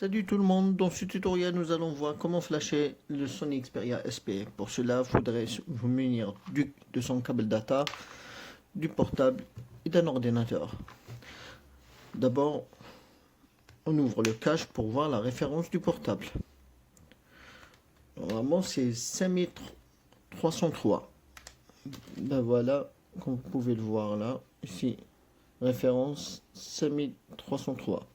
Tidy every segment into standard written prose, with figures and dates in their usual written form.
Salut tout le monde, dans ce tutoriel nous allons voir comment flasher le Sony Xperia SP. Pour cela, il faudrait vous munir de son câble data, du portable et d'un ordinateur. D'abord, on ouvre le cache pour voir la référence du portable. Normalement c'est 5303. Ben voilà, comme vous pouvez le voir là, ici, référence 5303.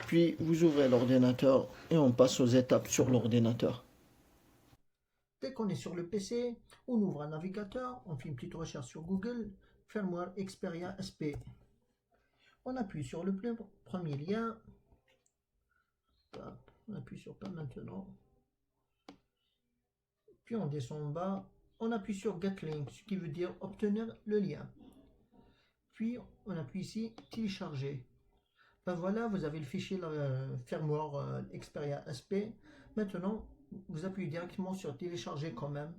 Puis vous ouvrez l'ordinateur et on passe aux étapes sur l'ordinateur. Dès qu'on est sur le PC, on ouvre un navigateur, on fait une petite recherche sur Google, firmware Xperia SP. On appuie sur le premier lien, on appuie sur pas maintenant, puis on descend en bas, on appuie sur Get Link, ce qui veut dire obtenir le lien. Puis on appuie ici télécharger. Ben voilà, vous avez le fichier firmware Xperia SP. Maintenant, vous appuyez directement sur télécharger quand même.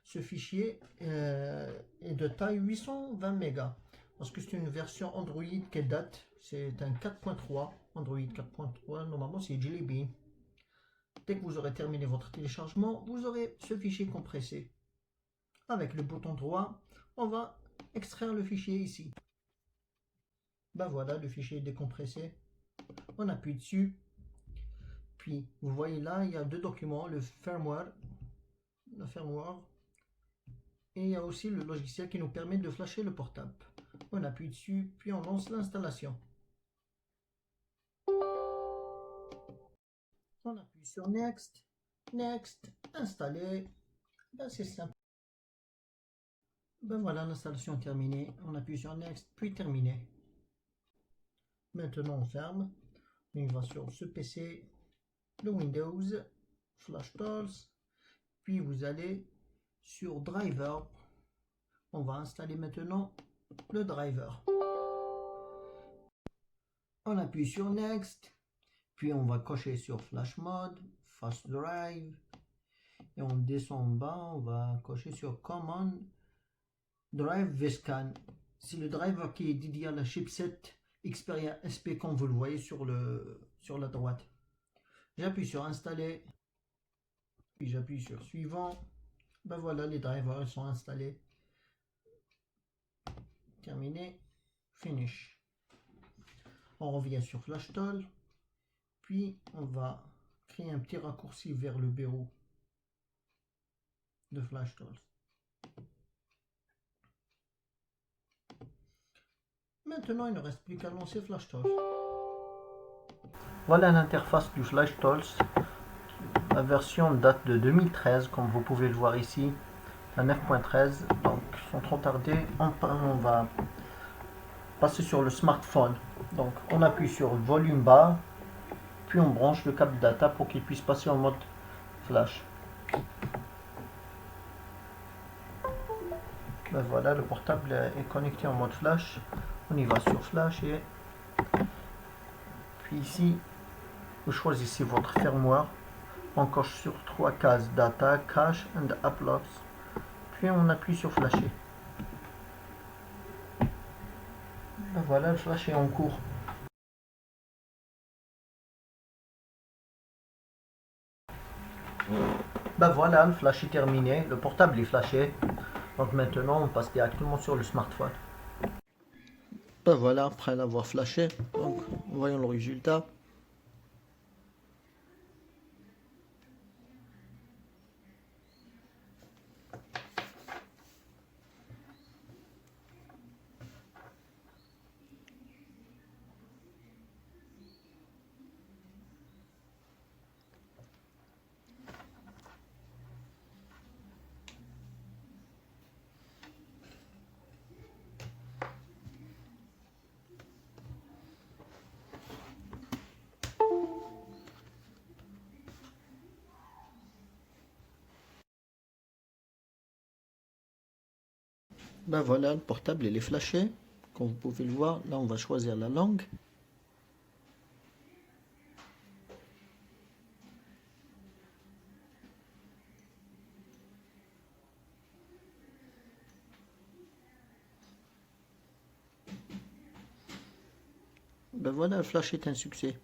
Ce fichier est de taille 820 mégas parce que c'est une version Android qui date. C'est un 4.3, Android 4.3, normalement c'est Jelly Bean. Dès que vous aurez terminé votre téléchargement, vous aurez ce fichier compressé. Avec le bouton droit, on va extraire le fichier ici. Ben voilà, le fichier est décompressé. On appuie dessus. Puis, vous voyez là, il y a deux documents, le firmware, et il y a aussi le logiciel qui nous permet de flasher le portable. On appuie dessus, puis on lance l'installation. On appuie sur Next, Next, installer. Ben, c'est simple. Ben voilà, l'installation est terminée. On appuie sur Next, puis terminé. Maintenant on ferme. On va sur ce PC, le Windows, Flash Tools, puis vous allez sur Driver. On va installer maintenant le driver. On appuie sur Next, puis on va cocher sur Flash Mode, Fast Drive, et on descend en bas, on va cocher sur Common Drive VScan. C'est le driver qui est dédié à la chipset Xperia SP comme vous le voyez sur la droite. J'appuie sur Installer, puis j'appuie sur Suivant. Ben voilà, les drivers sont installés. Terminé, Finish. On revient sur FlashTool, puis on va créer un petit raccourci vers le bureau de FlashTools. Maintenant, il ne reste plus qu'à lancer FlashTools. Voilà l'interface du FlashTools. La version date de 2013, comme vous pouvez le voir ici, la 9.13. Donc, sans trop tarder, on va passer sur le smartphone. Donc, on appuie sur volume bas, puis on branche le câble data pour qu'il puisse passer en mode flash. Ben voilà, le portable est connecté en mode flash. On y va sur flash et puis ici, vous choisissez votre firmware. On coche sur 3 cases data, cache and uploads. Puis on appuie sur flasher. Ben voilà, le flash est en cours. Ben voilà, le flash est terminé, le portable est flashé. Donc maintenant, on passe directement sur le smartphone. Ben voilà, après l'avoir flashé, donc voyons le résultat. Ben voilà, le portable il est flashé. Comme vous pouvez le voir, là on va choisir la langue. Ben voilà, le flash est un succès.